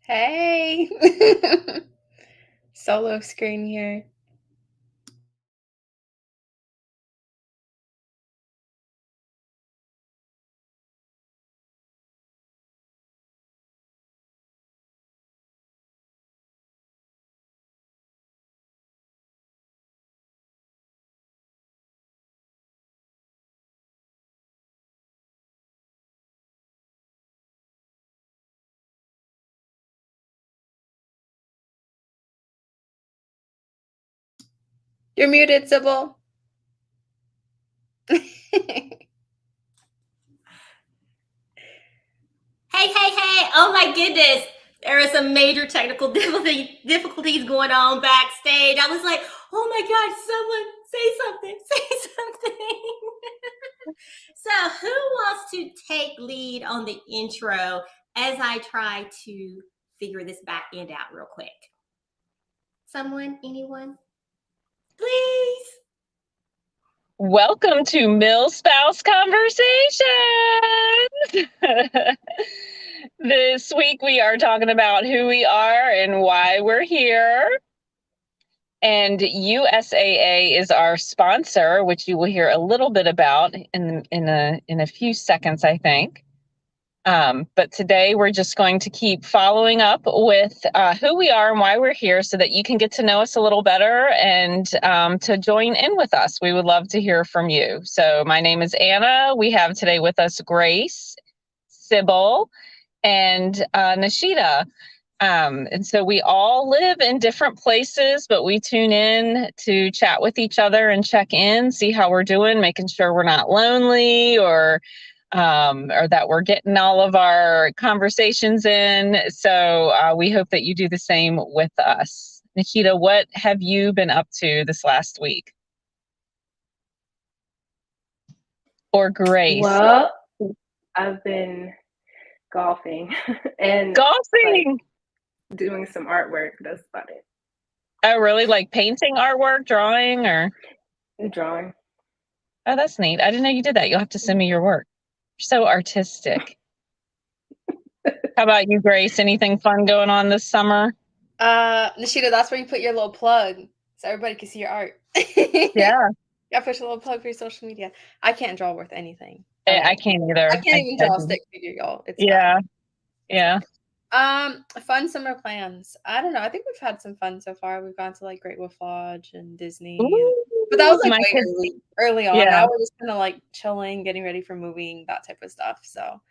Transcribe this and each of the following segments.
Hey, solo screen here. You're muted, Sybil. Hey. Oh my goodness. There are some major technical difficulties going on backstage. I was like, oh my God, someone say something. So who wants to take lead on the intro as I try to figure this back end out real quick? Someone? Anyone? Please. Welcome to MilSpouse Conversations. This week we are talking about who we are and why we're here. And USAA is our sponsor, which you will hear a little bit about in a few seconds, I think. But today we're just going to keep following up with who we are and why we're here so that you can get to know us a little better and to join in with us. We would love to hear from you. So my name is Anna. We have today with us Grace, Sybil, and Nishita. And so we all live in different places, but we tune in to chat with each other and check in, see how we're doing, making sure we're not lonely or that we're getting all of our conversations in. So we hope that you do the same with us. Nikita, what have you been up to this last week? Or Grace? Well, I've been golfing and golfing, doing some artwork. That's about it. Oh, really? Like painting artwork, drawing, or drawing? Oh, that's neat. I didn't know you did that. You'll have to send me your work. You're so artistic. How about you, Grace? Anything fun going on this summer? Nishita, that's where you put your little plug so everybody can see your art. Yeah. Yeah, push a little plug for your social media. I can't draw worth anything. I can't either. I can't even draw a stick figure, y'all. It's yeah. Fun summer plans. I don't know. I think we've had some fun so far. We've gone to like Great Wolf Lodge and Disney. But that was like early on. Now we're just kind of like chilling, getting ready for moving, that type of stuff. So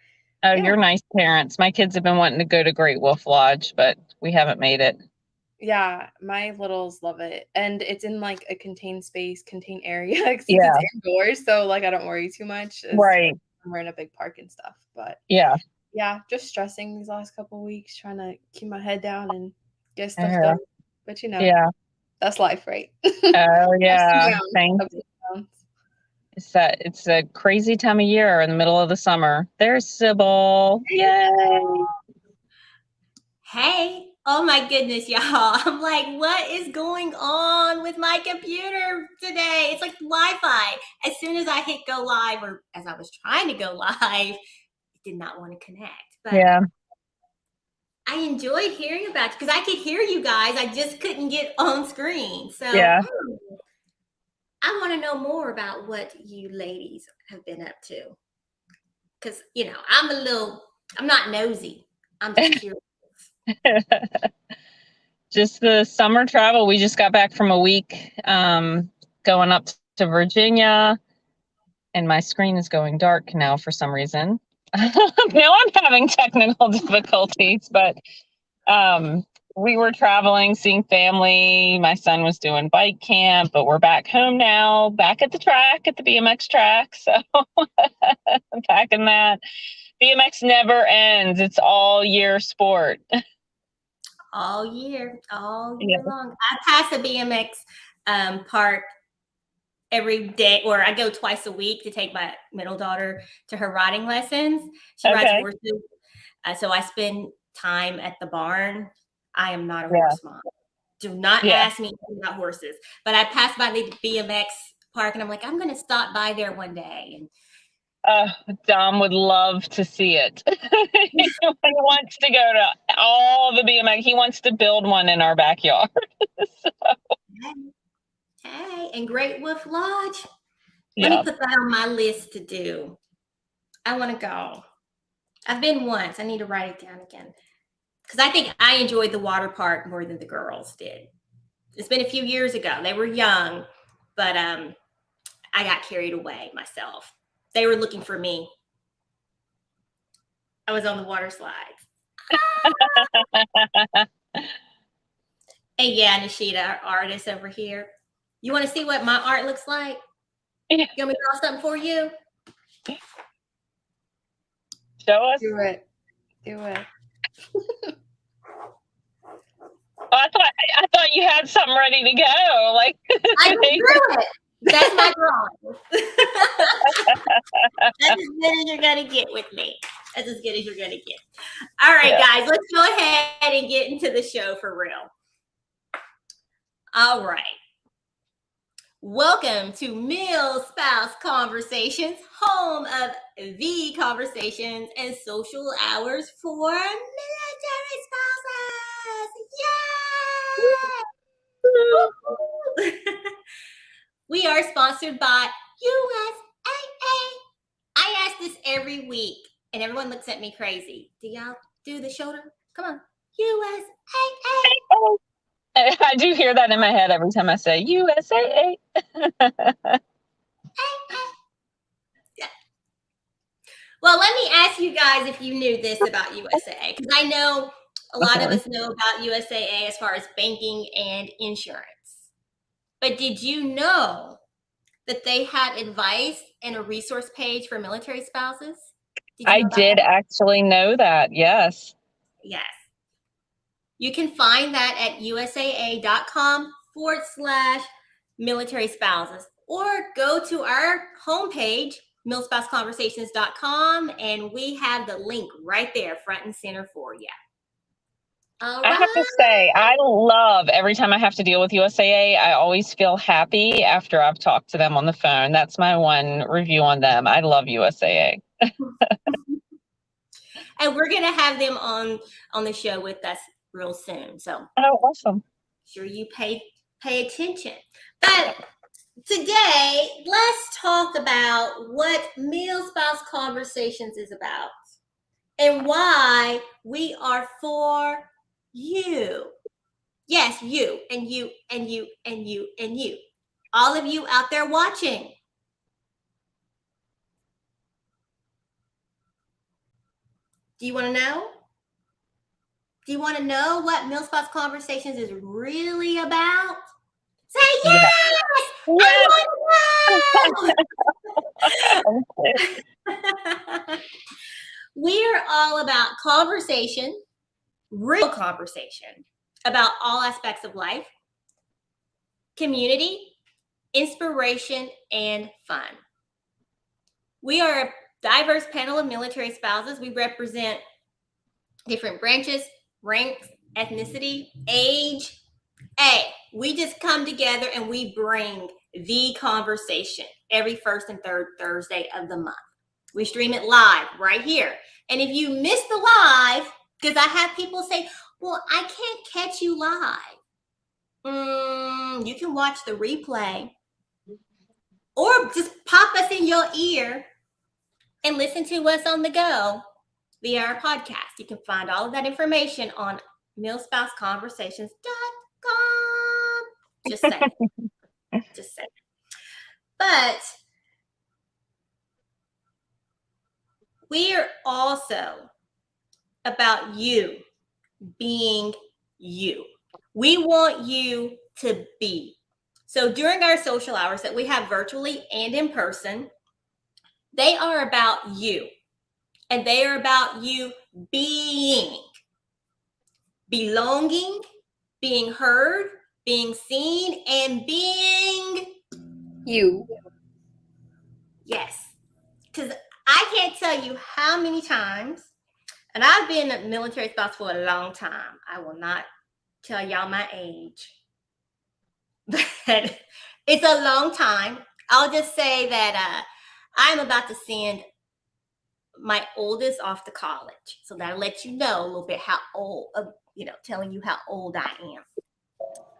You're nice parents. My kids have been wanting to go to Great Wolf Lodge, but we haven't made it. Yeah, my littles love it. And it's in like a contained area because it's indoors. So like I don't worry too much. Right. We're in a big park and stuff. But yeah, just stressing these last couple of weeks, trying to keep my head down and get stuff done. But that's life, right? Oh yeah. It's a crazy time of year in the middle of the summer. There's Sybil. Yay! Hey, oh my goodness, y'all. I'm like, what is going on with my computer today? It's like Wi-Fi. As soon as I hit go live, or as I was trying to go live, it did not want to connect. But I enjoyed hearing about you because I could hear you guys. I just couldn't get on screen. So I want to know more about what you ladies have been up to. Because, I'm not nosy. I'm just curious. Just the summer travel. We just got back from a week going up to Virginia, and my screen is going dark now for some reason. Now I'm having technical difficulties, but we were traveling, seeing family. My son was doing bike camp, but we're back home now, back at the track, at the BMX track. So I'm packing that. BMX never ends. It's all year sport. All year Yeah. long. I pass a BMX park every day, or I go twice a week to take my middle daughter to her riding lessons. She rides horses. So I spend time at the barn. I am not a horse mom. Do not ask me about horses. But I pass by the BMX park and I'm like, I'm going to stop by there one day. And Dom would love to see it. He wants to go to all the BMX. He wants to build one in our backyard. So. Hey, and Great Wolf Lodge. Let me put that on my list to do. I want to go. I've been once. I need to write it down again. Because I think I enjoyed the water park more than the girls did. It's been a few years ago. They were young, but I got carried away myself. They were looking for me. I was on the water slides. And yeah, Nishita, our artist over here. You want to see what my art looks like? You want me to draw something for you? Show us. Do it. I thought you had something ready to go. Like I can do it. That's my drawing. That's as good as you're gonna get with me. That's as good as you're gonna get. All right, guys, let's go ahead and get into the show for real. All right. Welcome to MilSpouse Conversations, home of the conversations and social hours for military spouses. Yay! We are sponsored by USAA. I ask this every week, and everyone looks at me crazy. Do y'all do the shoulder? Come on. USAA. I do hear that in my head every time I say USAA. Well, let me ask you guys if you knew this about USAA, because I know a lot of us know about USAA as far as banking and insurance. But did you know that they had advice and a resource page for military spouses? I did actually know that, yes. Yes. You can find that at usaa.com/military spouses, or go to our homepage, MilSpouseConversations.com, and we have the link right there, front and center for you. All right. I have to say, I love every time I have to deal with USAA. I always feel happy after I've talked to them on the phone. That's my one review on them. I love USAA. And we're going to have them on the show with us real soon. So, awesome. Sure you pay attention. But today, let's talk about what MilSpouse Conversations is about and why we are for you. Yes, you and you and you and you and you. All of you out there watching. Do you want to know? Do you want to know what MilSpouse Conversations is really about? Say yes! Yes! I want to know! We are all about conversation, real conversation, about all aspects of life, community, inspiration, and fun. We are a diverse panel of military spouses. We represent different branches, ranks, ethnicity, age. Hey, we just come together and we bring the conversation every first and third Thursday of the month. We stream it live right here. And if you miss the live, because I have people say, well, I can't catch you live. You can watch the replay or just pop us in your ear and listen to us on the go via our podcast. You can find all of that information on MilSpouseConversations.com. Just saying. Just saying. But we are also about you being you. We want you to be. So during our social hours that we have virtually and in person, they are about you. And they are about you being, belonging, being heard, being seen, and being you. Yes. Because I can't tell you how many times, and I've been a military spouse for a long time. I will not tell y'all my age, but it's a long time. I'll just say that I'm about to send my oldest off to college. So that'll let you know a little bit how old, telling you how old I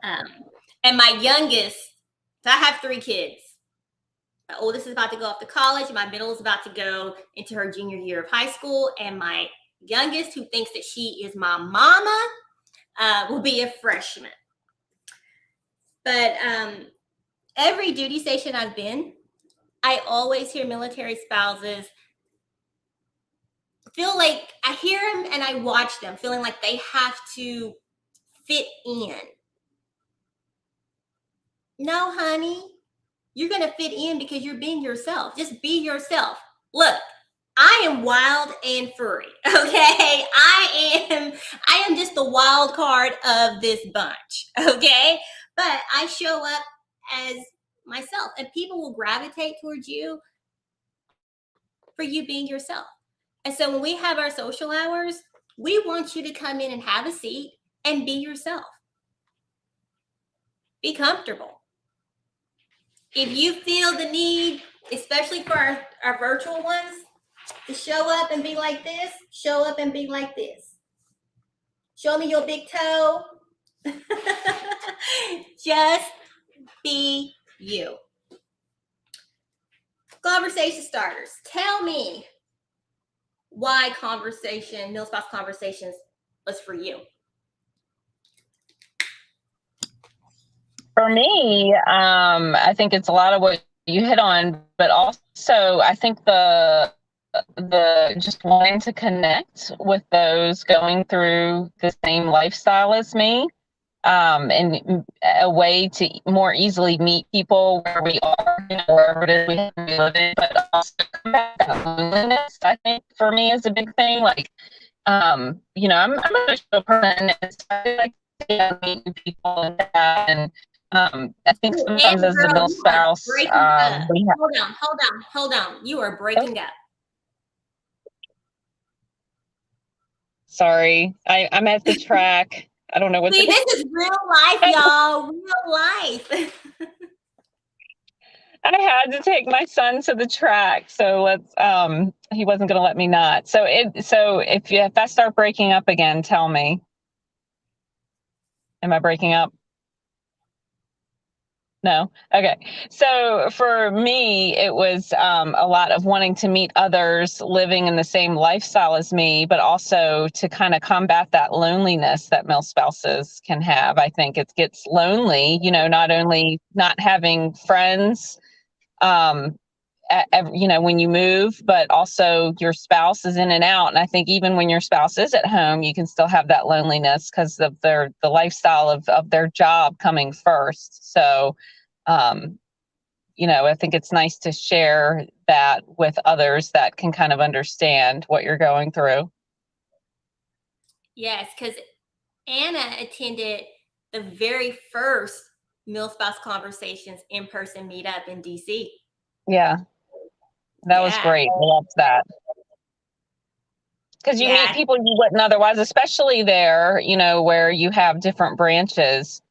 am. And my youngest, so I have 3 kids. My oldest is about to go off to college. My middle is about to go into her junior year of high school. And my youngest, who thinks that she is my mama, will be a freshman. But every duty station I've been, I always hear military spouses feel like I hear them and I watch them feeling like they have to fit in. No, honey, you're going to fit in because you're being yourself. Just be yourself. Look, I am wild and furry. Okay. I am just the wild card of this bunch. Okay. But I show up as myself and people will gravitate towards you for you being yourself. And so when we have our social hours, we want you to come in and have a seat and be yourself. Be comfortable. If you feel the need, especially for our virtual ones, to show up and be like this, show up and be like this. Show me your big toe. Just be you. Conversation starters. Tell me why MilSpouse Conversations was for you. For me, I think it's a lot of what you hit on, but also I think the just wanting to connect with those going through the same lifestyle as me, and a way to more easily meet people where we are, wherever it is we live in, but also combat that loneliness, I think for me is a big thing. Like, I'm a social person, and so I like to meet new people and that, and I think sometimes as a MilSpouse, hold on. You are breaking up. Sorry, I'm at the track. I don't know what. See, this is real life, y'all. Real life. I had to take my son to the track, so he wasn't going to let me not. So if I start breaking up again, tell me. Am I breaking up? No. Okay. So for me, it was a lot of wanting to meet others living in the same lifestyle as me, but also to kind of combat that loneliness that MilSpouses can have. I think it gets lonely, not only not having friends, when you move, but also your spouse is in and out. And I think even when your spouse is at home, you can still have that loneliness because of the lifestyle of their job coming first. So, I think it's nice to share that with others that can kind of understand what you're going through. Yes, because Anna attended the very first MilSpouse Conversations in-person meetup in DC. Yeah, that was great. I loved that. Because you meet people you wouldn't otherwise, especially there, where you have different branches.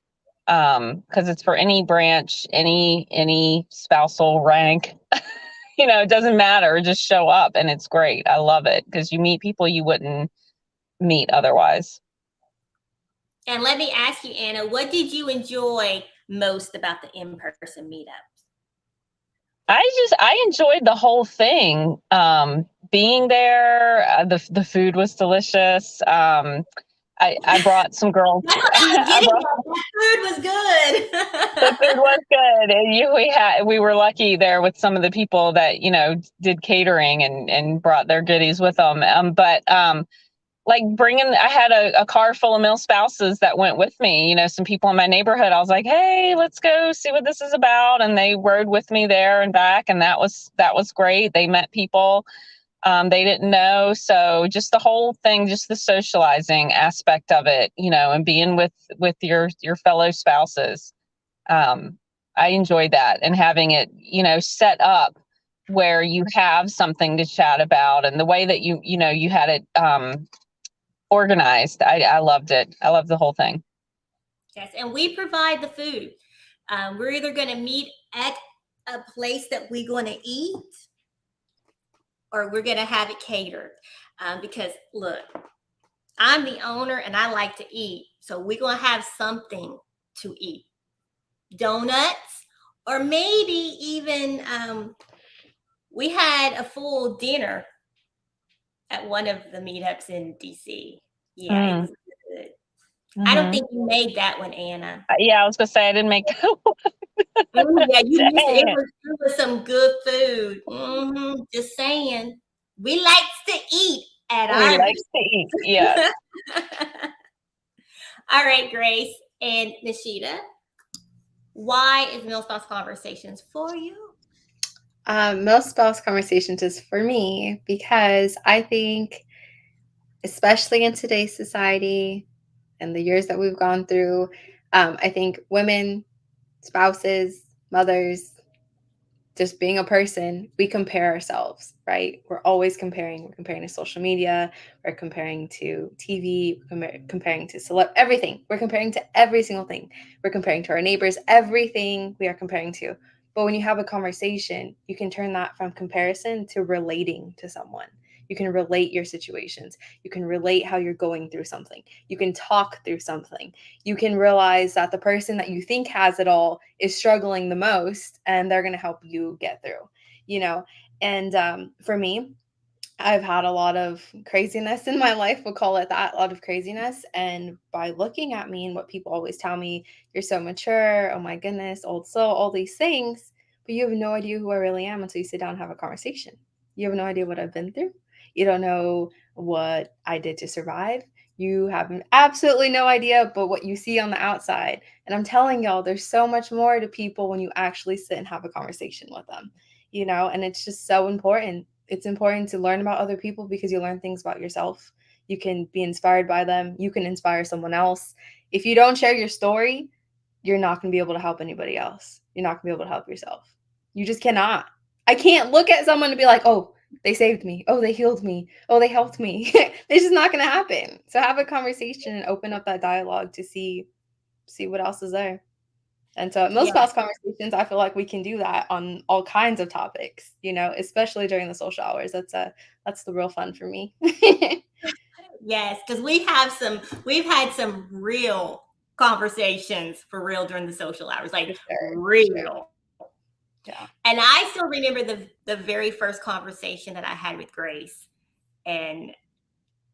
Because it's for any branch, any spousal rank, it doesn't matter. Just show up and it's great. I love it because you meet people you wouldn't meet otherwise. And let me ask you, Anna, what did you enjoy most about the in-person meetups? I enjoyed the whole thing. Being there, the food was delicious. I brought some girls. That food was good. The food was good. And we were lucky there with some of the people that, did catering and brought their goodies with them. Like I had a car full of MilSpouses that went with me, some people in my neighborhood. I was like, hey, let's go see what this is about. And they rode with me there and back. And that was great. They met people they didn't know. So just the whole thing, just the socializing aspect of it, and being with your fellow spouses. I enjoyed that, and having it, set up where you have something to chat about, and the way that you had it organized. I loved it. I loved the whole thing. Yes, and we provide the food. We're either going to meet at a place that we're going to eat, or we're going to have it catered. Because look, I'm the owner and I like to eat. So we're going to have something to eat. Donuts, or maybe even we had a full dinner at one of the meetups in DC. Yeah, it was good. Mm-hmm. I don't think you made that one, Anna. Yeah, I was going to say I didn't make that one. Yeah, it was some good food. Mm-hmm. Just saying. We like to eat at our We like to eat, yes. All right, Grace and Nishita, why is MilSpouse Conversations for you? MilSpouse Conversations is for me because I think, especially in today's society and the years that we've gone through, I think women, spouses, mothers, just being a person, we compare ourselves, right? We're always comparing. We're comparing to social media. We're comparing to TV. We're comparing to everything. We're comparing to every single thing. We're comparing to our neighbors, everything we are comparing to. But when you have a conversation, you can turn that from comparison to relating to someone. You can relate your situations. You can relate how you're going through something. You can talk through something. You can realize that the person that you think has it all is struggling the most, and they're going to help you get through, And for me, I've had a lot of craziness in my life. We'll call it that, a lot of craziness. And by looking at me and what people always tell me, you're so mature. Oh my goodness, old soul, all these things. But you have no idea who I really am until you sit down and have a conversation. You have no idea what I've been through. You don't know what I did to survive. You have absolutely no idea but what you see on the outside. And I'm telling y'all, there's so much more to people when you actually sit and have a conversation with them, and it's just so important. It's important to learn about other people because you learn things about yourself. You can be inspired by them. You can inspire someone else. If you don't share your story, you're not going to be able to help anybody else. You're not going to be able to help yourself. You just cannot. I can't look at someone and be like, oh, they saved me. Oh, they healed me. Oh, they helped me. It's just not going to happen. So have a conversation and open up that dialogue to see what else is there. And so at MilSpouse Conversations, I feel like we can do that on all kinds of topics, especially during the social hours. That's the real fun for me. Yes, because we've had some real conversations for real during the social hours, like real. Sure. Yeah. And I still remember the very first conversation that I had with Grace and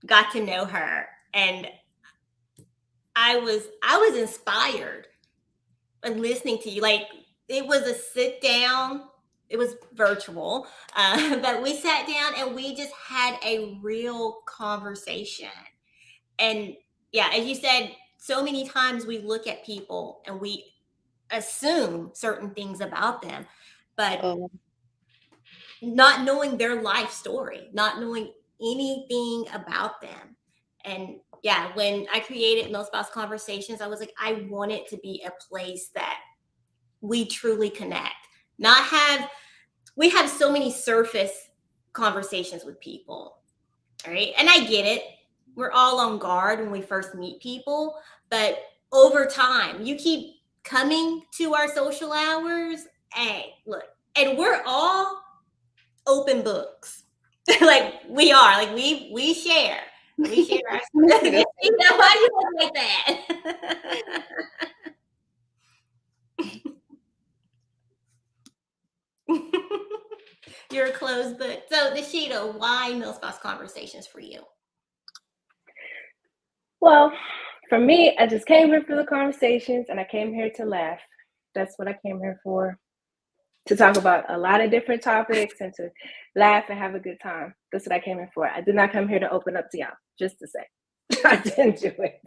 got to know her. And I was inspired by listening to you. Like, it was a sit down, it was virtual, but we sat down and we just had a real conversation. And yeah, as you said, so many times we look at people and we assume certain things about them, but not knowing their life story, not knowing anything about them. And yeah, when I created MilSpouse Conversations, I was like, I want it to be a place that we truly connect. We have so many surface conversations with people, all right? And I get it. We're all on guard when we first meet people, but over time, you keep coming to our social hours. Hey, look, and we're all open books. Like we are, like we share our why do you look like that? You're a closed book. So Nishita, why MilSpouse Conversations for you? Well, for me, I just came here for the conversations, and I came here to laugh. That's what I came here for. To talk about a lot of different topics and to laugh and have a good time. That's what I came here for. I did not come here to open up to y'all, just to say. I didn't do it.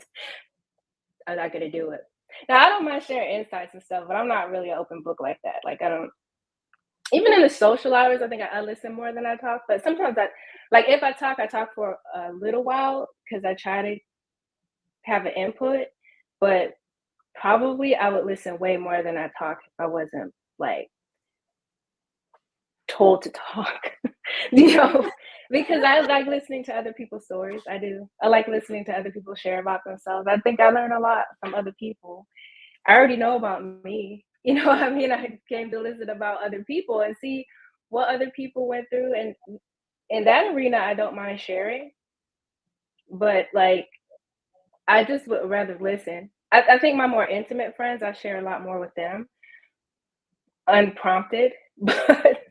I'm not gonna do it. Now, I don't mind sharing insights and stuff, but I'm not really an open book like that. Like, I don't, even in the social hours, I think I listen more than I talk. But sometimes if I talk for a little while because I try to have an input. But probably I would listen way more than I talk if I wasn't like told to talk, because I like listening to other people's stories. I do. I like listening to other people share about themselves. I think I learn a lot from other people. I already know about me. What I mean? I came to listen about other people and see what other people went through. And in that arena, I don't mind sharing. But like, I just would rather listen. I think my more intimate friends, I share a lot more with them, unprompted. But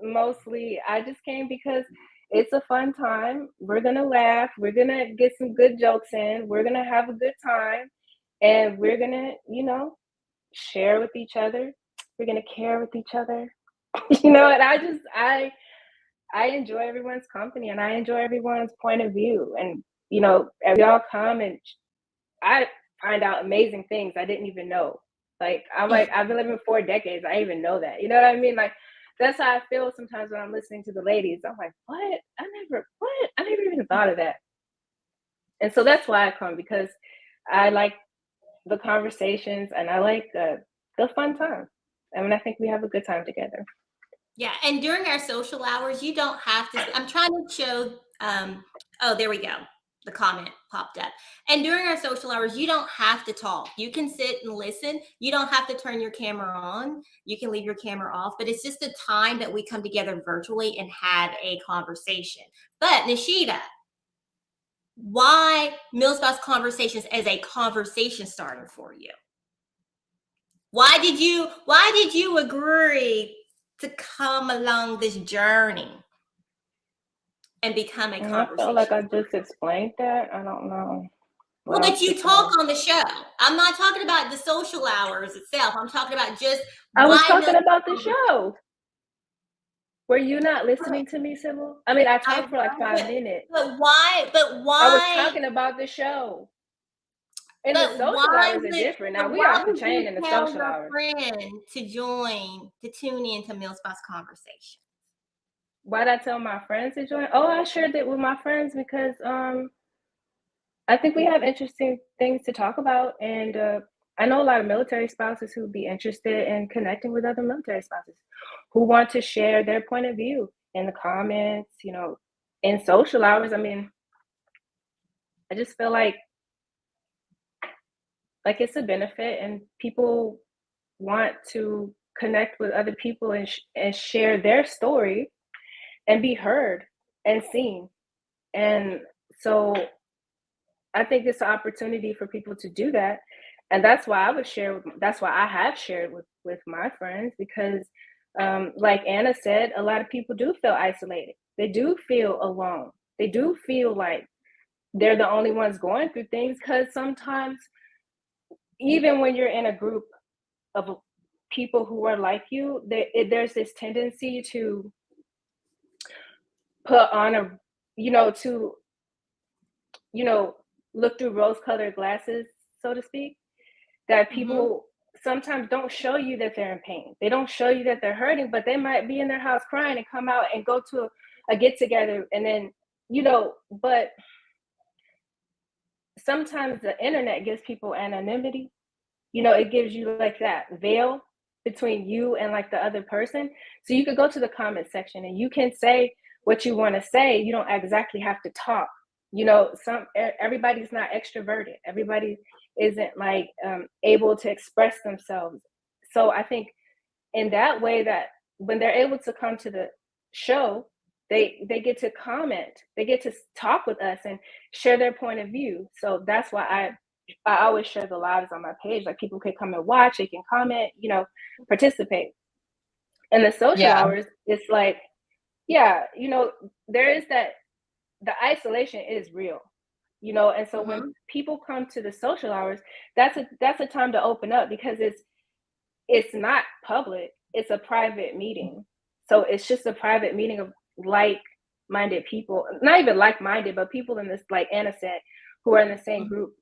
mostly I just came because it's a fun time. We're gonna laugh. We're gonna get some good jokes in. We're gonna have a good time, and we're gonna, share with each other. We're gonna care with each other. And I enjoy everyone's company, and I enjoy everyone's point of view. And we all come, and I find out amazing things I didn't even know. Like, I've been living 4 decades. I didn't even know that. You know what I mean? Like, that's how I feel sometimes when I'm listening to the ladies. I'm like, what? I never even thought of that. And so that's why I come, because I like the conversations and I like the fun time. I mean, I think we have a good time together. Yeah, and during our social hours, you don't have to. I'm trying to show. Oh, there we go. The comment popped up. And during our social hours, you don't have to talk. You can sit and listen. You don't have to turn your camera on. You can leave your camera off. But it's just a time that we come together virtually and have a conversation. But Nishita, why MilSpouse Conversations as a conversation starter for you? Why did you agree to come along this journey and become a conversation? I felt like I just explained that. I don't know. Well, but you talk on the show. I'm not talking about the social hours itself. I'm talking about just. I was talking about the show. Were you not listening to me, Sybil? I mean, I talked for like 5 minutes. But why? I was talking about the show. And the social hours are different. Now, we off the chain in the social hours. Friend to tune in to MilSpouse Conversations. Why did I tell my friends to join? Oh, I shared it with my friends because I think we have interesting things to talk about. And I know a lot of military spouses who would be interested in connecting with other military spouses who want to share their point of view in the comments, in social hours. I mean, I just feel like it's a benefit, and people want to connect with other people and share their story and be heard and seen. And so I think it's an opportunity for people to do that. And that's why I have shared with my friends, because like Anna said, a lot of people do feel isolated. They do feel alone. They do feel like they're the only ones going through things, because sometimes even when you're in a group of people who are like you, there's this tendency to put on look through rose-colored glasses, so to speak, that people sometimes don't show you that they're in pain. They don't show you that they're hurting, but they might be in their house crying and come out and go to a get-together, and then, but sometimes the internet gives people anonymity. It gives you like that veil between you and like the other person. So you could go to the comment section and you can say what you want to say. You don't exactly have to talk. Everybody's not extroverted. Everybody isn't like able to express themselves. So I think in that way, that when they're able to come to the show, they get to comment, they get to talk with us and share their point of view. So that's why I always share the lives on my page. Like, people can come and watch, they can comment, participate. And the social hours, it's like, there is that, the isolation is real. you know. And so when people come to the social hours, that's a time to open up, because it's not public, it's a private meeting. So it's just a private meeting of like-minded people, not even like-minded, but people in this, like Anna said, who are in the same group,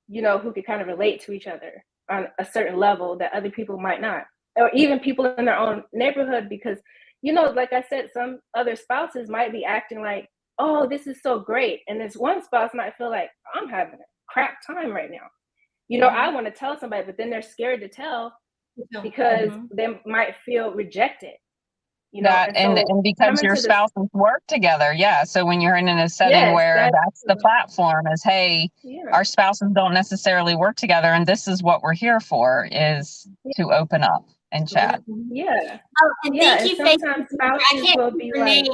you know, who could kind of relate to each other on a certain level that other people might not, or even people in their own neighborhood. Because, you know, like I said, some other spouses might be acting like, oh, this is so great, and this one spouse might feel like, I'm having a crap time right now, you know. I want to tell somebody, but then they're scared to tell because they might feel rejected, you know. That and because your spouses work together. Yeah. So when you're in a setting where that's the platform is, hey, our spouses don't necessarily work together, and this is what we're here for, is to open up and chat. Yeah. Oh, and thank you, sometimes spouses will be like,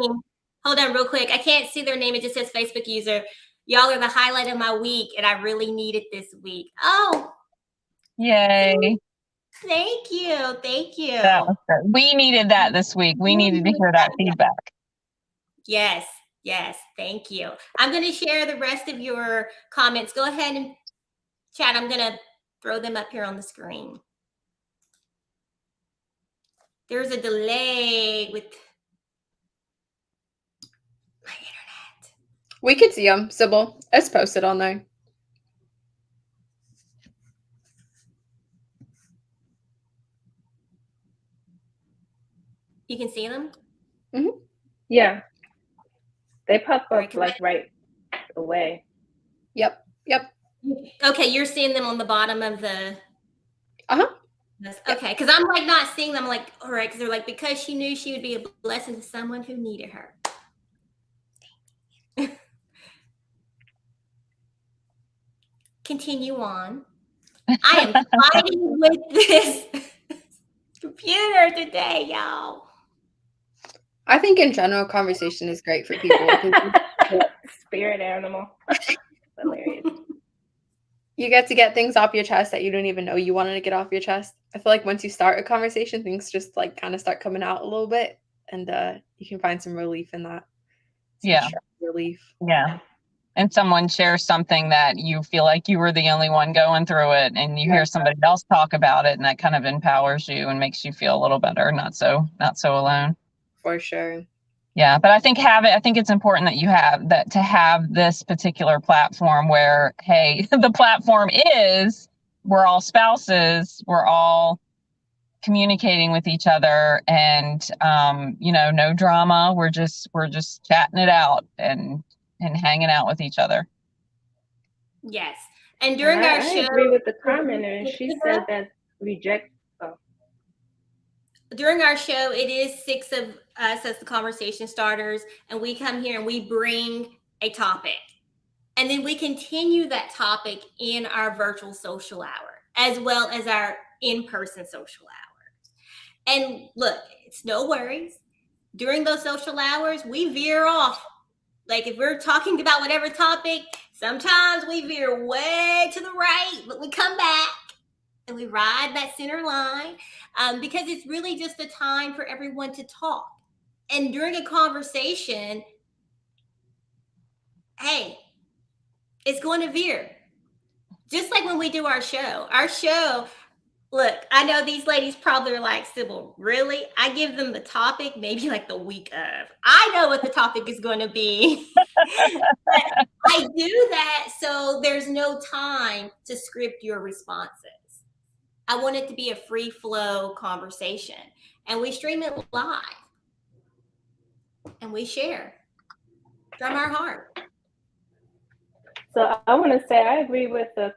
hold on real quick. I can't see their name. It just says Facebook user. Y'all are the highlight of my week, and I really need it this week. Oh. Yay. Thank you. Thank you. That was good. We needed that this week. We needed to hear that feedback. Yes. Yes. Thank you. I'm going to share the rest of your comments. Go ahead and chat. I'm going to throw them up here on the screen. There's a delay with my internet. We could see them, Sybil. It's posted on there. You can see them? Mm-hmm. Yeah. They pop up like right away. Yep. Okay, you're seeing them on the bottom of the... Okay, because I'm like not seeing them, like, all right, because they're like, because she knew she would be a blessing to someone who needed her. Continue on. I am fighting with this computer today, y'all. I think in general, conversation is great for people. Spirit animal. Hilarious. You get to get things off your chest that you don't even know you wanted to get off your chest. I feel like once you start a conversation, things just like kind of start coming out a little bit, and you can find some relief in that. Relief. Yeah. And someone shares something that you feel like you were the only one going through it, and you hear somebody else talk about it, and that kind of empowers you and makes you feel a little better, not so alone. For sure. Yeah, but I think it's important that you have this particular platform where, hey, the platform is, we're all spouses, we're all communicating with each other, and no drama. We're just chatting it out and hanging out with each other. Yes. And during our show, I agree with the commenter, and she said that during our show, it is 6 of us as the conversation starters, and we come here and we bring a topic, and then we continue that topic in our virtual social hour as well as our in-person social hours. And look, it's no worries. During those social hours, we veer off. Like if we're talking about whatever topic, sometimes we veer way to the right, but we come back and we ride that center line, because it's really just a time for everyone to talk. And during a conversation, hey, it's going to veer. Just like when we do our show. Look, I know these ladies probably are like, Sybil, really? I give them the topic maybe like the week of. I know what the topic is going to be. But I do that so there's no time to script your responses. I want it to be a free flow conversation. And we stream it live. And we share from our heart. So I want to say I agree with the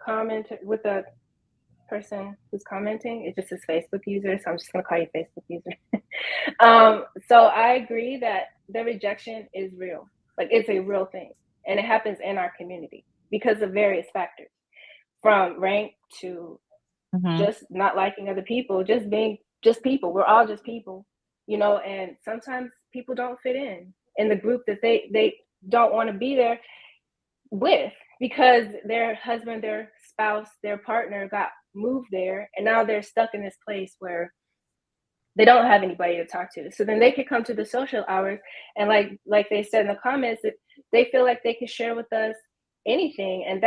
person who's commenting. It just says Facebook user, so I'm just going to call you Facebook user. So I agree that the rejection is real. Like it's a real thing. And it happens in our community because of various factors, from rank to just not liking other people, just being just people. We're all just people, you know, and sometimes people don't fit in the group that they don't want to be there with, because their husband, their spouse, their partner got moved there, and now they're stuck in this place where they don't have anybody to talk to. So then they could come to the social hours, and like they said in the comments, that they feel like they can share with us anything. And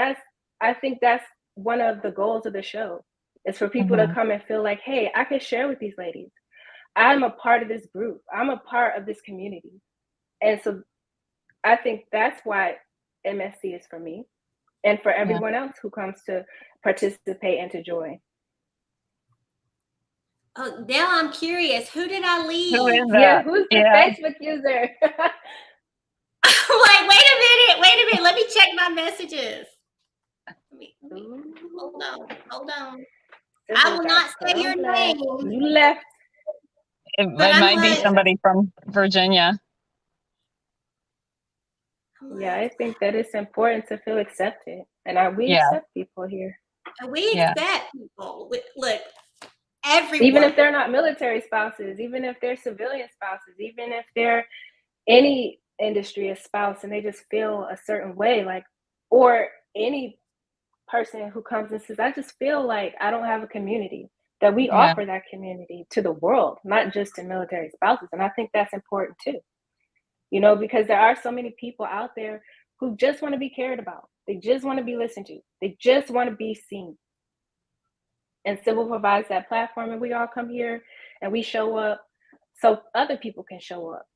I think that's one of the goals of the show, is for people to come and feel like, hey, I can share with these ladies. I'm a part of this group. I'm a part of this community. And so I think that's why MSC is for me and for everyone else who comes to participate and to join. Oh, now I'm curious. Who did I leave? Who is that? Yeah, who's the Facebook user? Like, wait a minute. Let me check my messages. Hold on. I will not say your name. You left. It might be somebody from Virginia. Yeah, I think that it's important to feel accepted. And we accept people here. And we accept people. Look, everyone. Even if they're not military spouses, even if they're civilian spouses, even if they're any industry a spouse and they just feel a certain way, like, or any person who comes and says, I just feel like I don't have a community, that we offer that community to the world, not just to military spouses. And I think that's important too, you know, because there are so many people out there who just want to be cared about. They just want to be listened to. They just want to be seen. And Civil provides that platform, and we all come here and we show up so other people can show up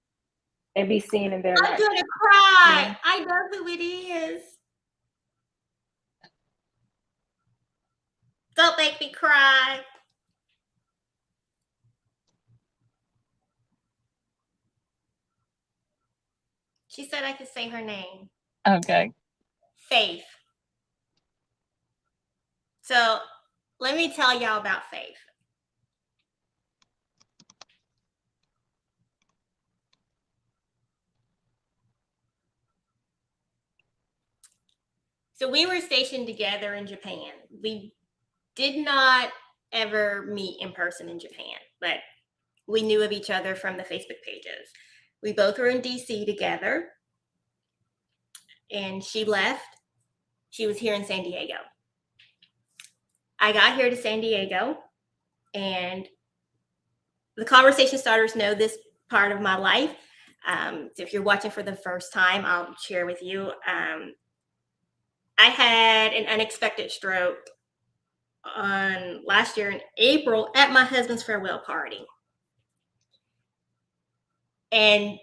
and be seen in their life. I'm gonna cry. Yeah. I know who it is. Don't make me cry. She said I could say her name. Okay. Faith. So let me tell y'all about Faith. So we were stationed together in Japan. We did not ever meet in person in Japan, but we knew of each other from the Facebook pages. We both were in DC together, and she left. She was here in San Diego. I got here to San Diego, and the conversation starters know this part of my life. So if you're watching for the first time, I'll share with you. I had an unexpected stroke on last year in April at my husband's farewell party. And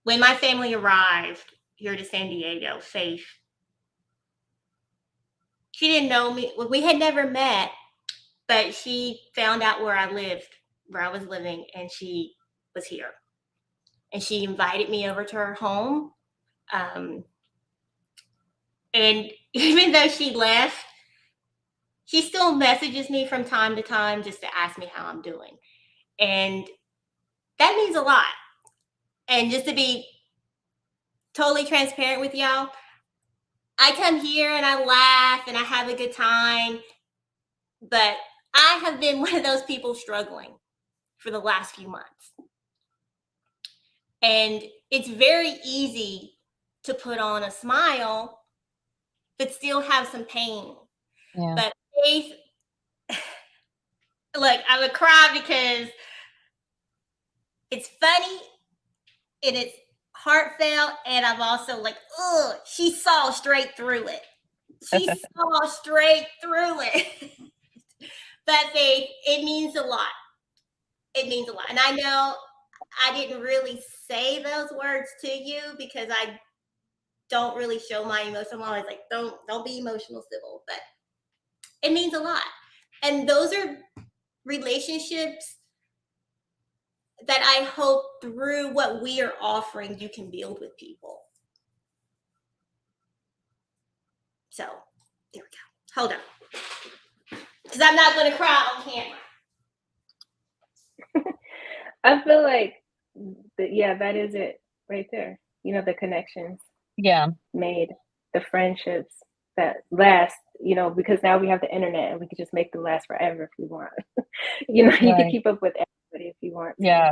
when my family arrived here to San Diego, Faith, she didn't know me. Well, we had never met, but she found out where I was living, and she was here. And she invited me over to her home. And even though she left, she still messages me from time to time just to ask me how I'm doing. And that means a lot. And just to be totally transparent with y'all, I come here and I laugh and I have a good time, but I have been one of those people struggling for the last few months. And it's very easy to put on a smile, but still have some pain. Yeah. But Faith, look, I would cry because it's funny and it's heartfelt, and I'm also like, ugh, she saw straight through it. She saw straight through it. But Faith, it means a lot. It means a lot. And I know I didn't really say those words to you because I don't really show my emotion. I'm always like, don't be emotional, Sybil. But it means a lot. And those are relationships that I hope through what we are offering, you can build with people. So there we go. Hold on. Because I'm not going to cry on camera. I feel like, that is it right there. You know, the connections made, the friendships that last, you know, because now we have the internet and we can just make them last forever if we want. You know, you can keep up with everybody if you want to. Yeah.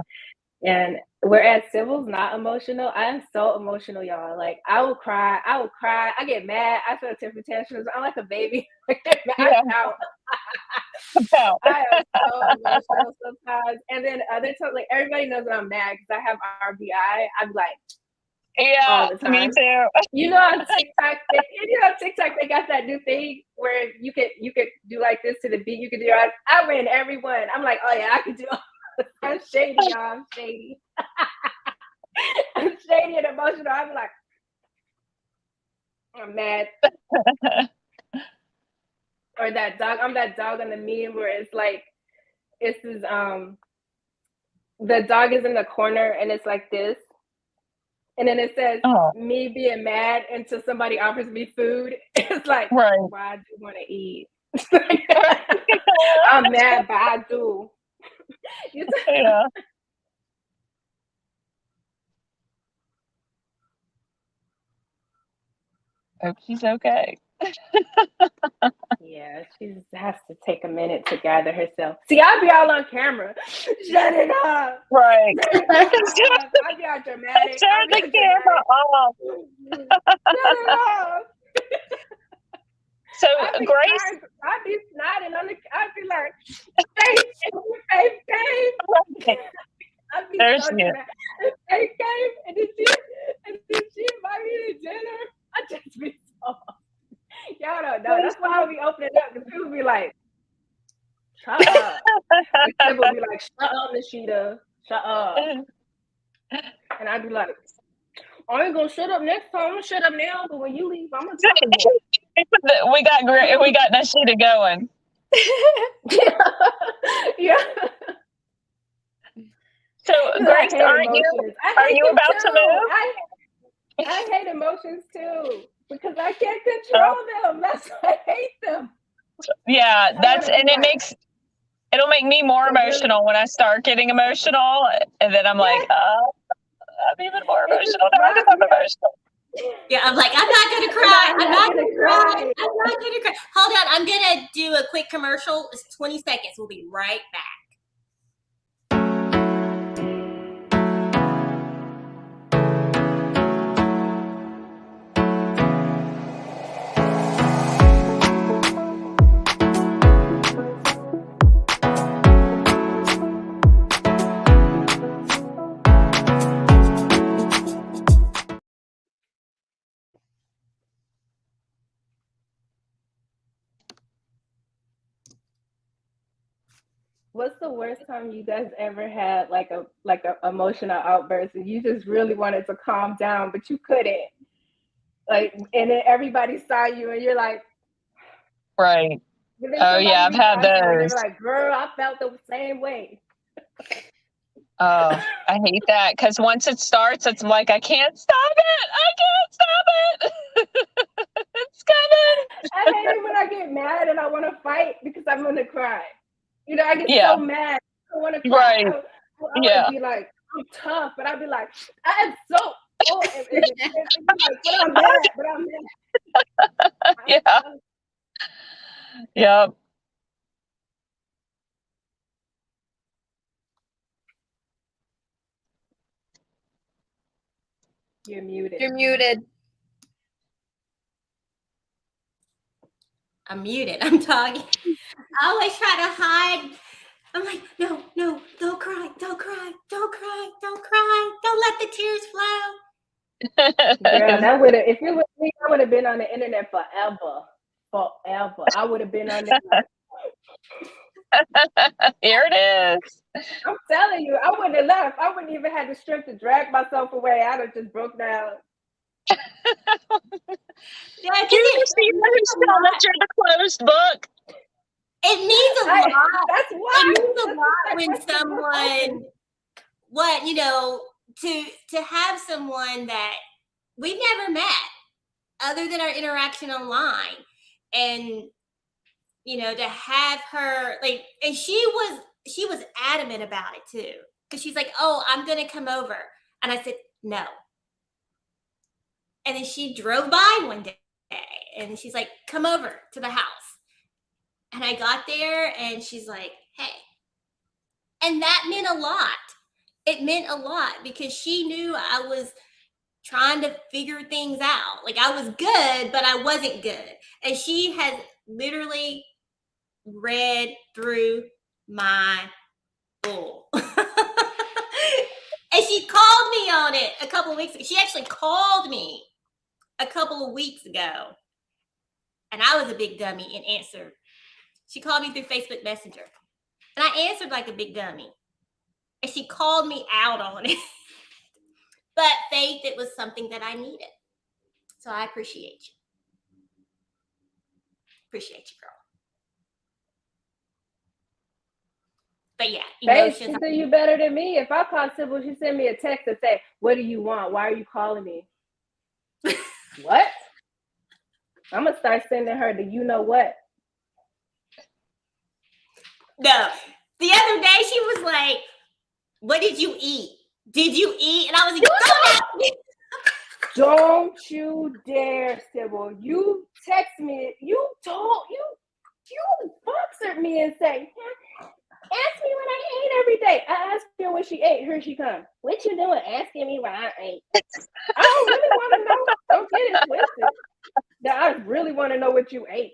And whereas Civil's not emotional, I am so emotional, y'all. Like, I will cry. I get mad. I throw temper tantrums. I'm like a baby. I am so emotional sometimes. And then other times, like, everybody knows that I'm mad because I have RBI. I'm like, Yeah, all the time. me too. You know, on TikTok, they got that new thing where you could do like this to the beat. You could do. I win every one. I'm like, oh yeah, I could do. I'm shady, y'all. I'm shady. I'm shady and emotional. I'm like, I'm mad. Or that dog. I'm that dog on the meme where it's like, it's this the dog is in the corner and it's like this. And then it says, me being mad until somebody offers me food. It's like, right. why do you want to eat? I'm mad, but I do. Yeah. Hope she's okay. Yeah, she has to take a minute to gather herself. See, I'll be all on camera. Shut it up. Right. I'll be all dramatic. Turn the camera off. Shut it off. So Grace, I'd be snotting on the. I'd be like, Faith. There's so dramatic. Faith came and then she invited me to dinner. I just be so. Y'all don't know. That's why I'll be opening up because people be like, shut up. People be like, shut up, Nishita. Shut up. And I'd be like, I ain't gonna shut up next time. I'm gonna shut up now, but when you leave, I'm gonna talk more. We got Nishita going. Yeah. So Grace, are you about to move? I hate emotions too because I can't control them. That's why I hate them. Yeah, it'll make me more emotional when I start getting emotional, and then I'm like, I'm even more emotional now because I'm emotional. Yeah, I'm like, I'm not gonna cry. I'm not gonna cry. Hold on, I'm gonna do a quick commercial. It's 20 seconds. We'll be right back. What's the worst time you guys ever had like a emotional outburst and you just really wanted to calm down but you couldn't? Like, and then everybody saw you and you're like, right. Oh yeah, I've had those. They're like, girl, I felt the same way. Oh, I hate that because once it starts, it's like I can't stop it. It's coming. I hate it when I get mad and I want to fight because I'm gonna cry. You know, I get so mad. I want to cry. Right. I would be like, I'm tough, but I'd be like, I am so. But I'm mad. Yeah. Yep. You're muted. You're muted. I'm muted. I'm talking. I always try to hide. I'm like, no, don't cry, don't let the tears flow. Girl, that would have. If it was me, I would have been on the internet forever. I would have been on there. Here it is. I'm telling you, I wouldn't have left. I wouldn't even have the strength to drag myself away. I'd have just broke down. You see that you're the closed book. It means a lot. That's why. It means a lot when someone, to have someone that we've never met other than our interaction online, and to have her and she was adamant about it too, because she's like, oh, I'm gonna come over, and I said no. And then she drove by one day and she's like, come over to the house. And I got there and she's like, hey. And that meant a lot. It meant a lot because she knew I was trying to figure things out. Like, I was good, but I wasn't good. And she has literally read through my bull. And she called me on it a couple of weeks ago. She actually called me a couple of weeks ago. And I was a big dummy and answered. She called me through Facebook Messenger. And I answered like a big dummy. And she called me out on it. But Faith, it was something that I needed. So I appreciate you. Appreciate you, girl. But yeah, Faith, she do you better than me. If I call Sybil, she send me a text and say, "What do you want? Why are you calling me?" What? I'm gonna start sending her the you know what. No. The other day she was like, "What did you eat? Did you eat?" And I was like, Don't you dare, Sybil. You text me, you boxered me and say, ask me what I ate every day. I asked her what she ate. Here she comes. What you doing asking me what I ate? I don't really want to know. Don't get it twisted. Now, I really want to know what you ate.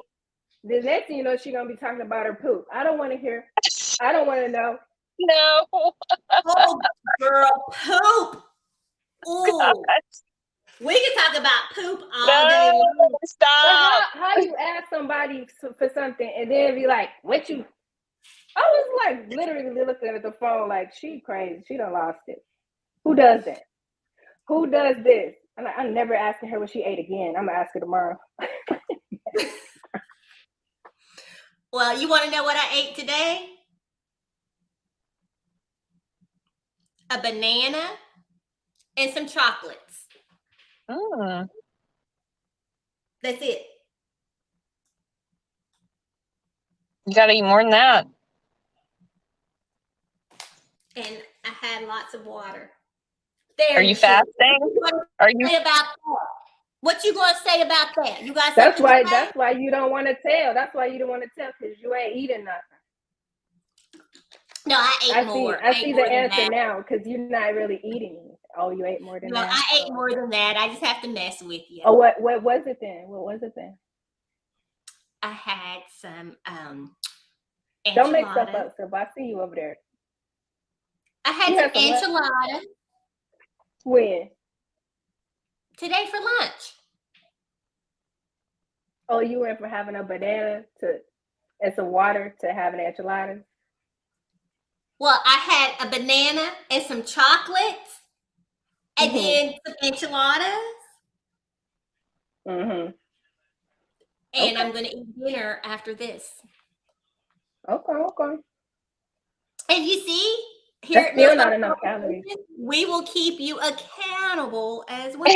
The next thing you know, she's going to be talking about her poop. I don't want to hear. I don't want to know. No. "Oh, girl, poop. Ooh. We can talk about poop all day long." Stop. How you ask somebody for something and then be like, what you... I was like literally looking at the phone like, she crazy. She done lost it. Who does that? Who does this? I'm never asking her what she ate again. I'm going to ask her tomorrow. Well, you want to know what I ate today? A banana and some chocolates. Mm. That's it. You got to eat more than that. And I had lots of water. There. Are you fasting? Are you? Say about that? What you gonna say about that? You got That's something why you don't want to tell. That's why you don't want to tell, because you ain't eating nothing. No, I ate more. I see the answer now, because you're not really eating. Oh, you ate more than that? No, I ate more than that. I just have to mess with you. Oh, what was it then? What was it then? I had some enchilada. Don't make stuff up, sir. I see you over there. I had some enchilada. When? Today for lunch. Oh, you went from having a banana and some water to having enchiladas? Well, I had a banana and some chocolates and then some enchiladas. Mm-hmm. And I'm going to eat dinner after this. Okay. And you see, here that's still not enough calories. We will keep you accountable as well.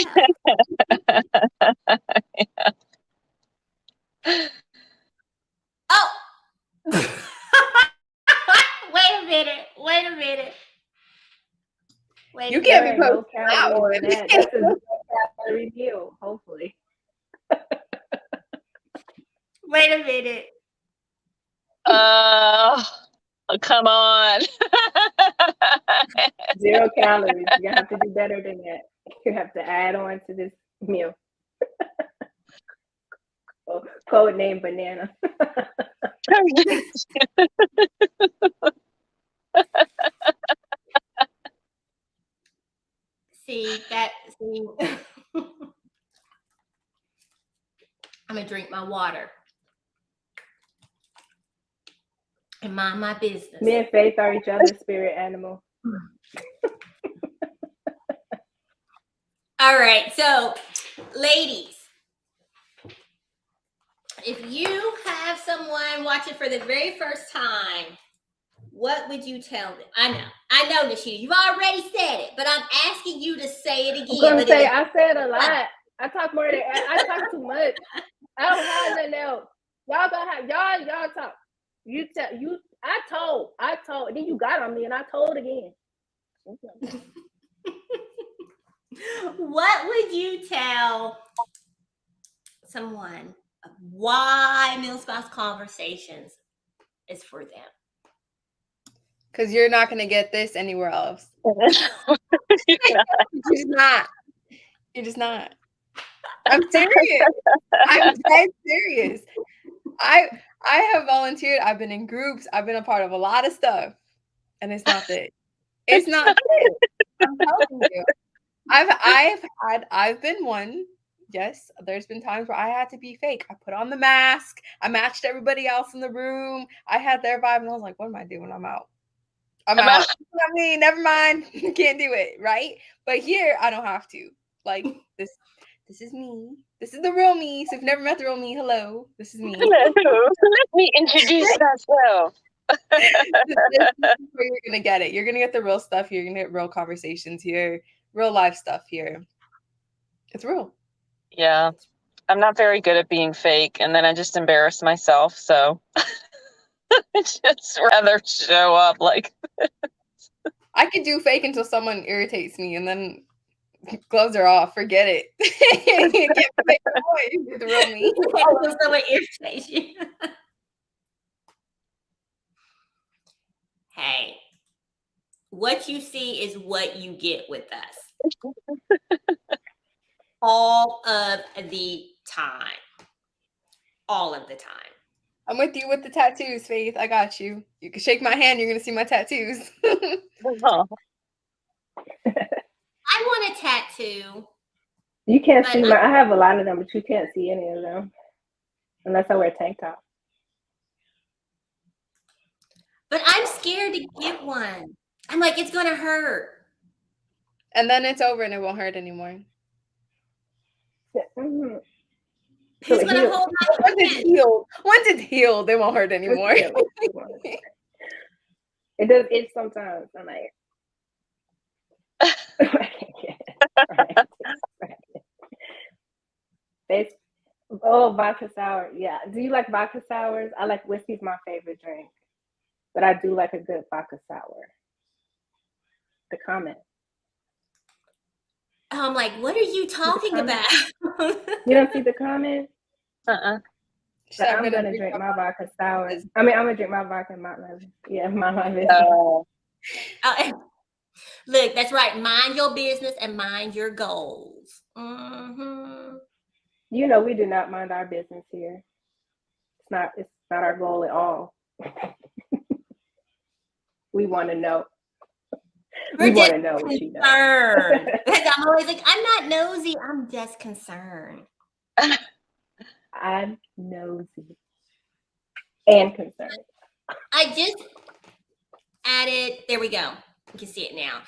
Oh, wait a minute. You can't be no calories in that. That's a calorie meal, hopefully. Wait a minute. Come on. 0 calories. You have to do better than that. You have to add on to this meal. Code name banana. See. I'm gonna drink my water and mind my business. Me and Faith are each other's spirit animal. All right, so ladies, if you have someone watching for the very first time, what would you tell them? I know, Nishita, you've already said it, but I'm asking you to say it again. I said a lot. I talk more than I talk too much. I don't have nothing else. Y'all gonna have y'all talk. You tell you. I told. Then you got on me, and I told again. What would you tell someone why MilSpouse Conversations is for them? Because you're not going to get this anywhere else. You're just not. I'm serious. I'm dead serious. I have volunteered. I've been in groups. I've been a part of a lot of stuff. And it's not this. It's not this. I'm telling you. I've been one. Yes, there's been times where I had to be fake. I put on the mask. I matched everybody else in the room. I had their vibe, and I was like, "What am I doing? I'm out. I'm out." I mean, never mind. Can't do it, right? But here, I don't have to. Like this. This is me. This is the real me. So if you've never met the real me, hello. This is me. Hello. Let me introduce myself. This is where you're gonna get it. You're gonna get the real stuff here. You're gonna get real conversations here, real life stuff here. It's real. Yeah. I'm not very good at being fake, and then I just embarrass myself. So I just rather show up like I could do fake until someone irritates me, and then gloves are off. Forget it. Get fake away. The real me. Until someone irritates you. Hey, what you see is what you get with us. All of the time. All of the time. I'm with you with the tattoos, Faith. I got you. You can shake my hand. You're gonna see my tattoos. oh. I want a tattoo. You can't see I have a lot of them, but you can't see any of them unless I wear a tank top. But I'm scared to get one. I'm like, it's gonna hurt. And then it's over and it won't hurt anymore. Mm-hmm. Who's gonna hold my Once it's healed, it won't hurt anymore. It does itch sometimes. I'm like, vodka sour. Yeah. Do you like vodka sours? I like whiskey's my favorite drink, but I do like a good vodka sour. The comment. I'm like, what are you talking about? You don't see the comment? Uh-uh. So I'm gonna drink my vodka sour. I mean, I'm gonna drink my vodka and Mount Lebanon. Yeah, Mount Lebanon. Look, that's right. Mind your business and mind your goals. Mm-hmm. You know, we do not mind our business here. It's not our goal at all. We want to know. We want to know what you know. I'm always like, I'm not nosy. I'm just concerned. I'm nosy and concerned. I just added, there we go. You can see it now.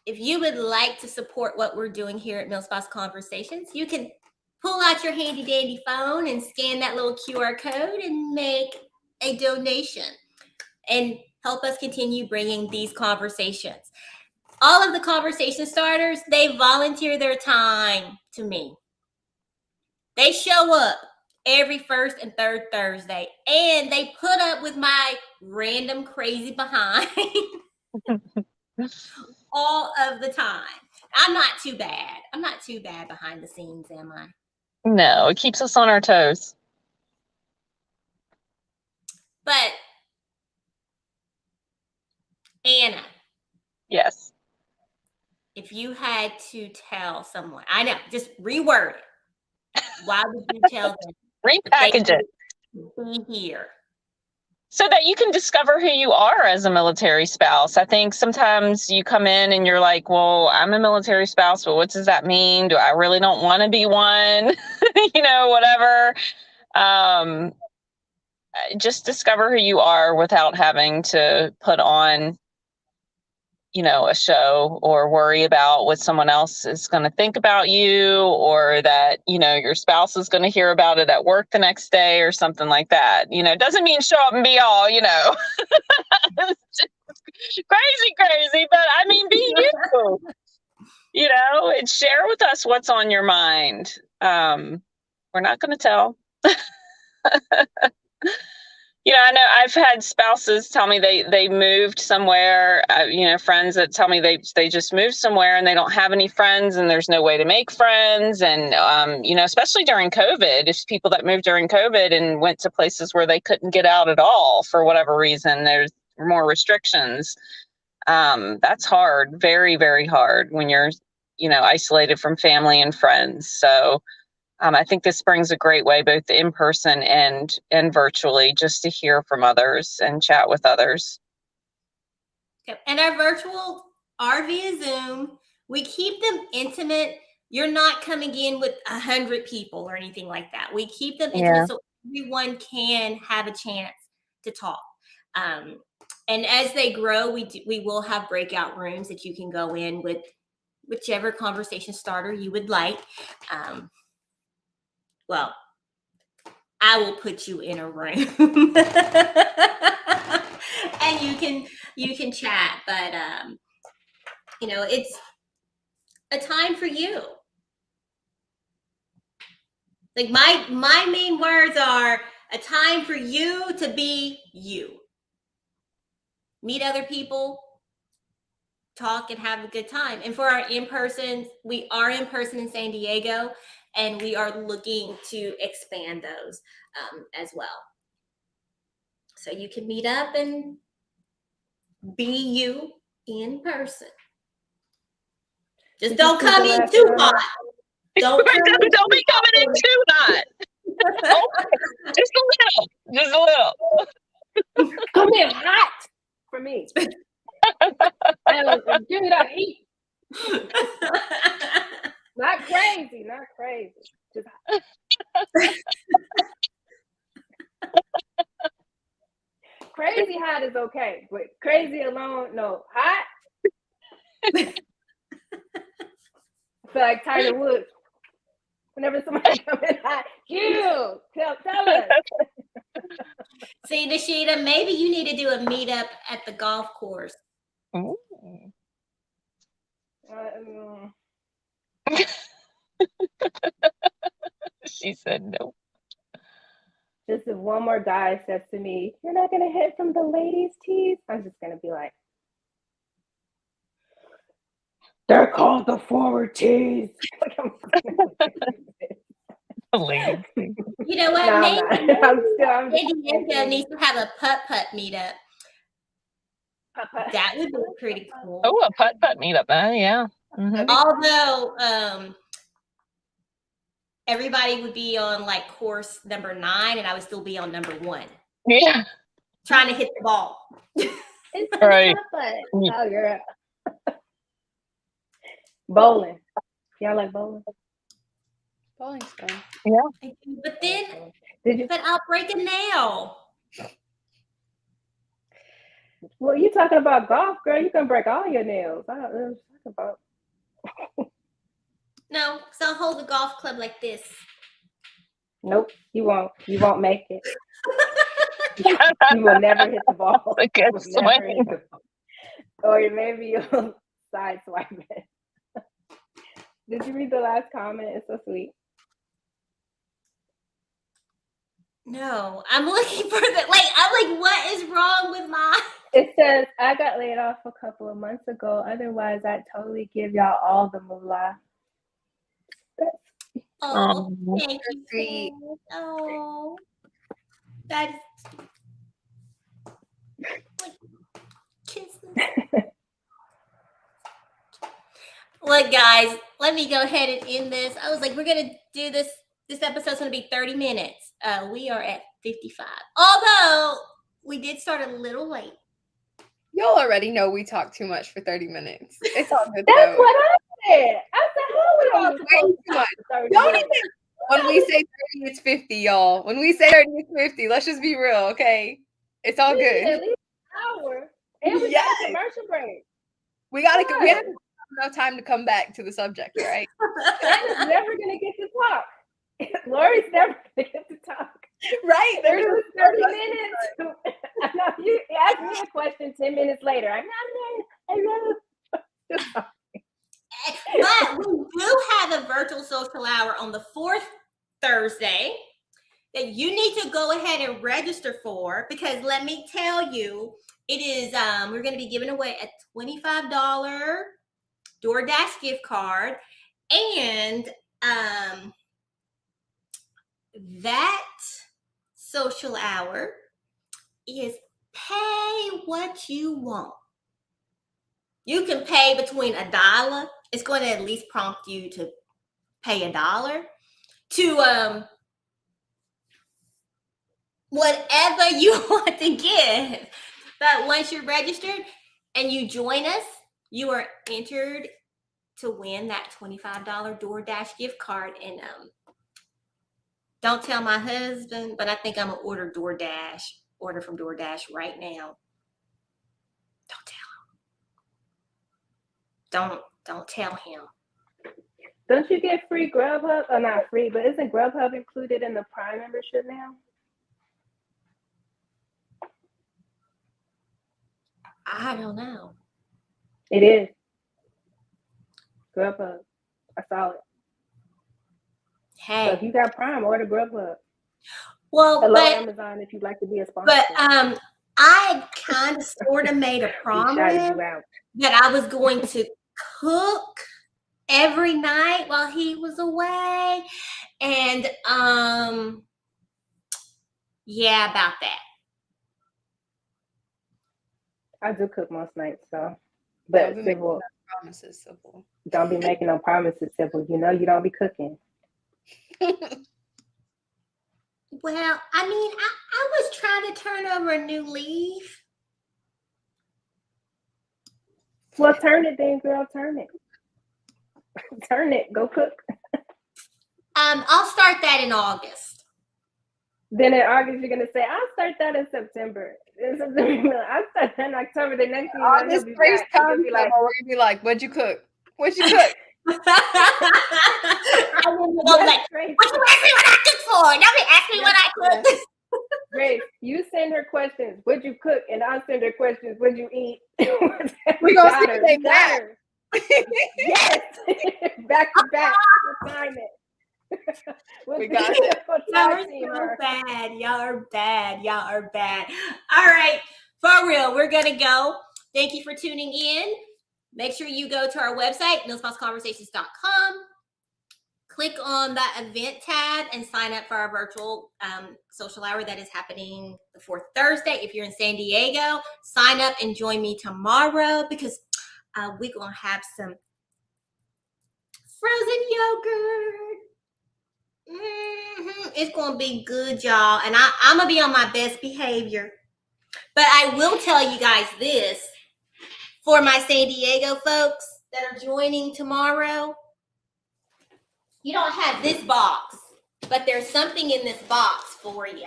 If you would like to support what we're doing here at MilSpouse Conversations, you can pull out your handy dandy phone and scan that little QR code and make a donation and help us continue bringing these conversations. All of the conversation starters, they volunteer their time to me. They show up every first and third Thursday, and they put up with my random crazy behind all of the time. I'm not too bad. I'm not too bad behind the scenes, am I? No, it keeps us on our toes. But Anna. Yes. If you had to tell someone, I know, just reword it. Why would you tell them? Repackage it. Be here. So that you can discover who you are as a military spouse. I think sometimes you come in and you're like, well, I'm a military spouse, but what does that mean? Do I really don't want to be one? Whatever. Just discover who you are without having to put on, a show or worry about what someone else is going to think about you, or that, your spouse is going to hear about it at work the next day or something like that. It doesn't mean show up and be all, crazy, but I mean, be you, and share with us what's on your mind. We're not going to tell. I know I've had spouses tell me they moved somewhere, friends that tell me they just moved somewhere and they don't have any friends and there's no way to make friends. And, especially during COVID, it's people that moved during COVID and went to places where they couldn't get out at all for whatever reason. There's more restrictions. That's hard, very, very hard when you're, isolated from family and friends. So I think this brings a great way, both in person and virtually, just to hear from others and chat with others. And our virtual are via Zoom. We keep them intimate. You're not coming in with 100 people or anything like that. We keep them intimate so everyone can have a chance to talk. And as they grow, we will have breakout rooms that you can go in with whichever conversation starter you would like. Well, I will put you in a room and you can chat, but it's a time for you. Like my main words are a time for you to be you. Meet other people, talk, and have a good time. And for our in-person, we are in person in San Diego, and we are looking to expand those as well. So you can meet up and be you in person. Just don't come in too hot. Don't be coming in too hot. Just a little. Come in hot for me. Give me that heat. Not crazy. Just hot. Crazy hot is okay, but crazy alone, no. Hot? I feel like Tiger Woods. Whenever somebody comes in hot, tell us. See, Nishita, maybe you need to do a meetup at the golf course. She said no. Just if one more guy says to me, "You're not gonna hit from the ladies' tees," I'm just gonna be like, "They're called the forward tees." You know what? No, maybe I'm San Diego needs to have a putt-putt meetup. That would be pretty cool. Oh, a putt-putt meetup. Yeah. Mm-hmm. Although everybody would be on like course number 9 and I would still be on number 1. Yeah. Trying to hit the ball. It's right. Oh, girl. Bowling. Y'all like bowling? Bowling's fun. Yeah. But then, but I'll break a nail. Well, you talking about golf, girl? You can break all your nails. I don't know what you're talking about. No, so I'll hold the golf club like this. Nope, you won't. You won't make it. You will never hit the ball. Or maybe you'll sideswipe it. Did you read the last comment? It's so sweet. No, I'm looking for the I'm like, what is wrong with my? It says, I got laid off a couple of months ago. Otherwise, I'd totally give y'all all the moolah. Oh, thank you. Sweet. Oh, that's like kisses. Look, guys, let me go ahead and end this. I was like, we're gonna do this. This episode's gonna be 30 minutes. We are at 55. Although we did start a little late. Y'all already know we talk too much for 30 minutes. It's all good. That's what I said. I said, how we all supposed to talk for 30 Don't minutes? even. When we say 30, it's 50, y'all. When we say 30, it's 50. Let's just be real, okay? It's all good. At least an hour. And we got a commercial break. We have enough time to come back to the subject, right? I'm never gonna get to talk. Lori's never gonna get to talk. Right? There's 30 minutes. You ask me a question 10 minutes later. I'm not But we do have a virtual social hour on the 4th Thursday that you need to go ahead and register for, because let me tell you, it is we're going to be giving away a $25 DoorDash gift card, and that social hour is pay what you want. You can pay between $1. It's going to at least prompt you to pay $1 to whatever you want to give. But once you're registered and you join us, you are entered to win that $25 DoorDash gift card. And don't tell my husband, but I think I'm gonna order from DoorDash right now. Don't tell him. Don't tell him. Don't you get free Grubhub? Oh, not free, but isn't Grubhub included in the Prime membership now? I don't know. It is. Grubhub. I saw it. Hey. So if you got Prime, order Grubhub. Well, hello, Amazon, if you'd like to be a sponsor. But I kind of sort of made a promise that I was going to cook every night while he was away. And yeah, about that. I do cook most nights, so. But Sybil, promises, Sybil. Don't be making no promises, Sybil. You know you don't be cooking. Well, I mean, I was trying to turn over a new leaf. Well, turn it then, girl. Turn it. Turn it. Go cook. I'll start that in August. Then in August, you're gonna say, "I'll start that in September." I'll start that in October. The next thing you know, August first comes, we're gonna be like, "What'd you cook? What'd you cook?" I will go like, "What you ask me what I cook for? Don't ask me what I cook." Grace, you send her questions. What'd you cook? And I'll send her questions. What'd you eat? We gonna see if they match. Yes, back to back assignment. We got it. Y'all are so bad. Y'all are bad. All right, for real, we're gonna go. Thank you for tuning in. Make sure you go to our website, MilSpouseConversations.com. Click on the event tab and sign up for our virtual social hour that is happening the fourth Thursday. If you're in San Diego, sign up and join me tomorrow because we're going to have some frozen yogurt. It's going to be good, y'all. And I'm going to be on my best behavior. But I will tell you guys this. For my San Diego folks that are joining tomorrow, you don't have this box, but there's something in this box for you.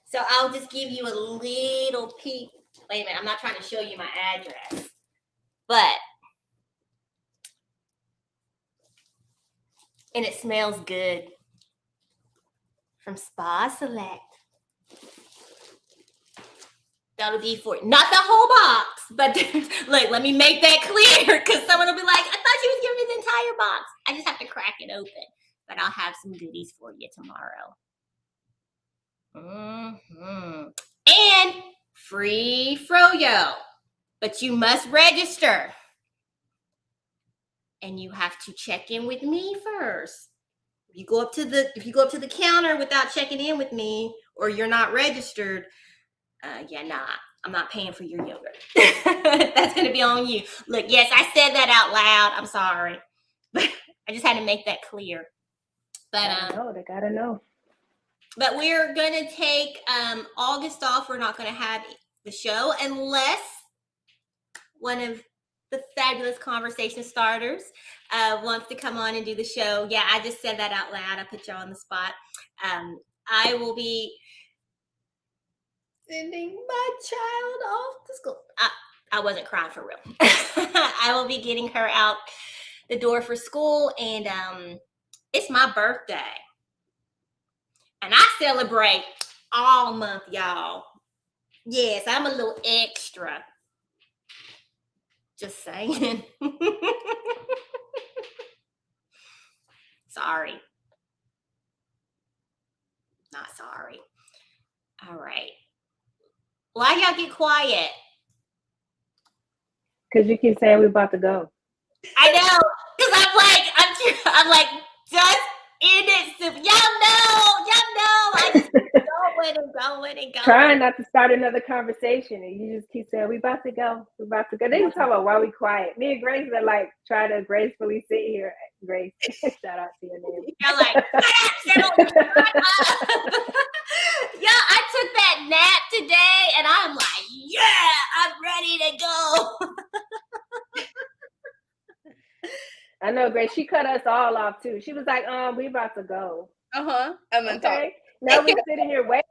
So I'll just give you a little peek. Wait a minute, I'm not trying to show you my address, but, and it smells good. From Spa Select. That'll be for not the whole box, but look, let me make that clear because someone will be like, I thought you was giving me the entire box. I just have to crack it open, but I'll have some goodies for you tomorrow. And free Froyo, but you must register. And you have to check in with me first. If you go up to the counter without checking in with me, or you're not registered, I'm not paying for your yogurt. That's going to be on you. Look, yes, I said that out loud. I'm sorry. But I just had to make that clear. But they gotta know. But we're going to take August off. We're not going to have the show unless one of the fabulous conversation starters wants to come on and do the show. Yeah, I just said that out loud. I put you on the spot. I will be sending my child off to school. I wasn't crying for real. I will be getting her out the door for school, and it's my birthday. And I celebrate all month, y'all. Yes, I'm a little extra. Just saying. Sorry. Not sorry. All right. Why y'all get quiet? Because you keep saying we're about to go. I know. Because I'm like, just end it. Y'all know. I just going and going. Trying not to start another conversation, and you just keep saying, we about to go. They can talk about why we quiet. Me and Grace are like, try to gracefully sit here. Grace, shout out to your name. You're like, yeah, I took that nap today, and I'm like, yeah, I'm ready to go. cut us all off too. She was like, we about to go. And then okay. Now we're sitting here waiting.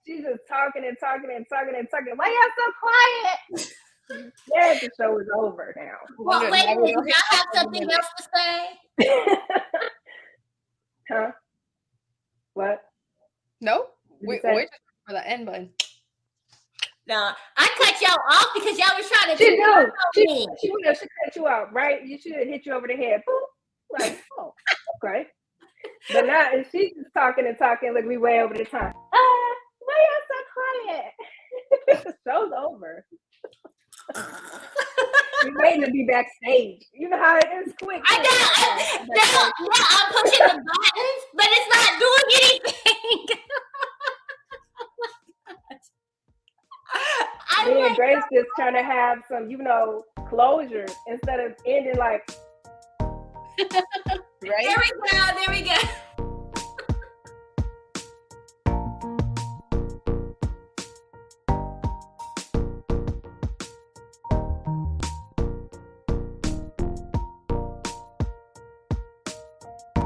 She's just talking and talking and talking and talking. Why y'all so quiet? Yeah, the show is over now. Well, wait a minute. Y'all have something else to say? Huh? What? No, we just for the end button. No, I cut y'all off because y'all was trying to. She cut you out, right? You should have hit you over the head. Boop. Like, oh, okay. But now she's just talking and talking. Like we way over the time. Why y'all so quiet? The show's over. We're waiting to be backstage. You know how it is quick. I know. No, I'm pushing the buttons, but it's not doing anything. Me and Grace just trying to have some, closure instead of ending like. Right? There we go.